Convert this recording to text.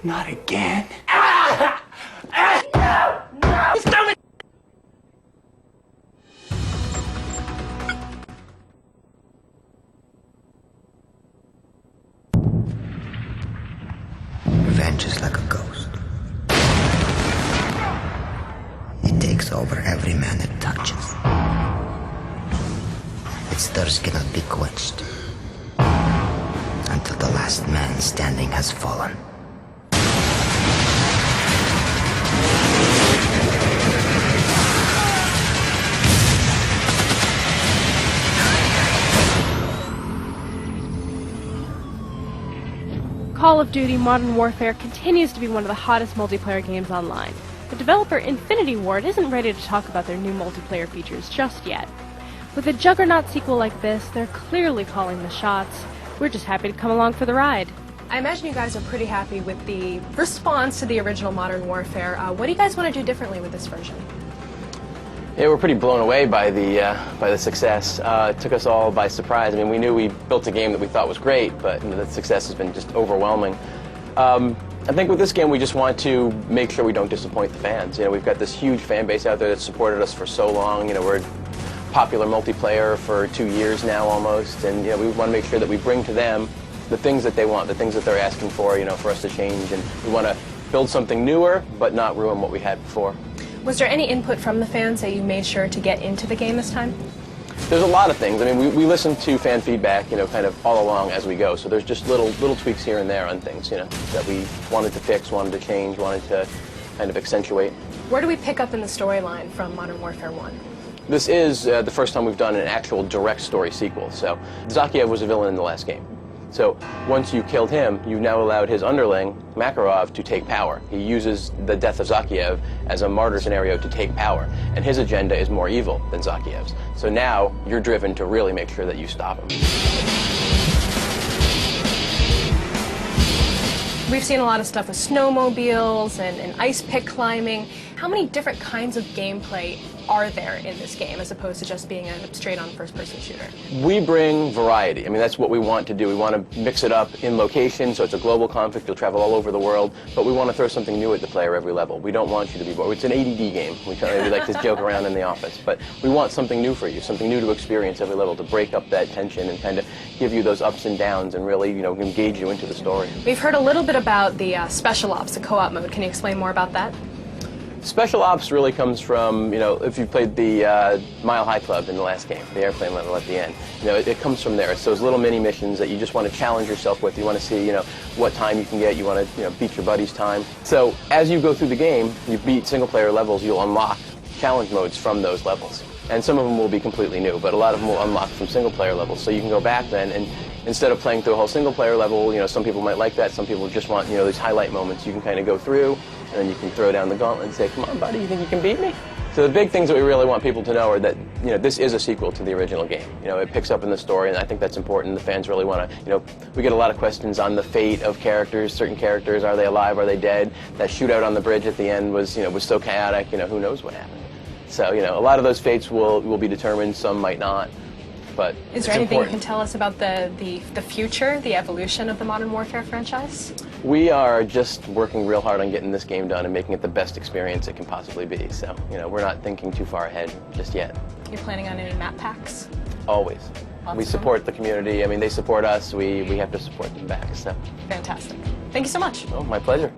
Not again. Revenge is like a ghost. It takes over every man it touches. Its thirst cannot be quenched until the last man standing has fallen. Call of Duty Modern Warfare continues to be one of the hottest multiplayer games online. The developer Infinity Ward isn't ready to talk about their new multiplayer features just yet. With a juggernaut sequel like this, they're clearly calling the shots. We're just happy to come along for the ride. I imagine you guys are pretty happy with the response to the original Modern Warfare. What do you guys want to do differently with this version? Yeah, we're pretty blown away by the success. It took us all by surprise. I mean, we knew we built a game that we thought was great, but the success has been just overwhelming. I think with this game, we just want to make sure we don't disappoint the fans. You know, we've got this huge fan base out there that's supported us for so long. You know, we're popular multiplayer for 2 years now almost, and we want to make sure that we bring to them the things that they want, the things that they're asking for, for us to change, and we want to build something newer, but not ruin what we had before. Was there any input from the fans that you made sure to get into the game this time? There's a lot of things. I mean, we listen to fan feedback, kind of all along as we go. So there's just little tweaks here and there on things, that we wanted to fix, wanted to change, wanted to kind of accentuate. Where do we pick up in the storyline from Modern Warfare 1? This is the first time we've done an actual direct story sequel. So Zakiev was a villain in the last game. So once you killed him, you've now allowed his underling, Makarov, to take power. He uses the death of Zakiev as a martyr scenario to take power. And his agenda is more evil than Zakiev's. So now you're driven to really make sure that you stop him. We've seen a lot of stuff with snowmobiles and ice pick climbing. How many different kinds of gameplay are there in this game as opposed to just being a straight-on first-person shooter? We bring variety. I mean, that's what we want to do. We want to mix it up in location, so it's a global conflict. You'll travel all over the world, but we want to throw something new at the player every level. We don't want you to be bored. It's an ADD game. We like to joke around in the office, but we want something new for you, something new to experience every level, to break up that tension and kind of give you those ups and downs and really, engage you into the story. We've heard a little bit about the Special Ops, the co-op mode. Can you explain more about that? Special Ops really comes from, if you played the Mile High Club in the last game, the airplane level at the end, it comes from there. It's those little mini missions that you just want to challenge yourself with. You want to see, what time you can get. You want to, beat your buddy's time. So as you go through the game, you beat single-player levels, you'll unlock challenge modes from those levels. And some of them will be completely new, but a lot of them will unlock from single-player levels. So you can go back then and instead of playing through a whole single-player level, some people might like that. Some people just want, these highlight moments. You can kind of go through, and then you can throw down the gauntlet and say, come on, buddy, you think you can beat me? So the big things that we really want people to know are that, this is a sequel to the original game. It picks up in the story, and I think that's important. The fans really want to, we get a lot of questions on the fate of characters, certain characters. Are they alive? Are they dead? That shootout on the bridge at the end was, was so chaotic, who knows what happened. So, a lot of those fates will be determined. Some might not. But is there anything you can tell us about the future, the evolution of the Modern Warfare franchise? We are just working real hard on getting this game done and making it the best experience it can possibly be. So, we're not thinking too far ahead just yet. You're planning on any map packs? Always. We support the community. I mean, they support us. We have to support them back. So. Fantastic. Thank you so much. Oh, my pleasure.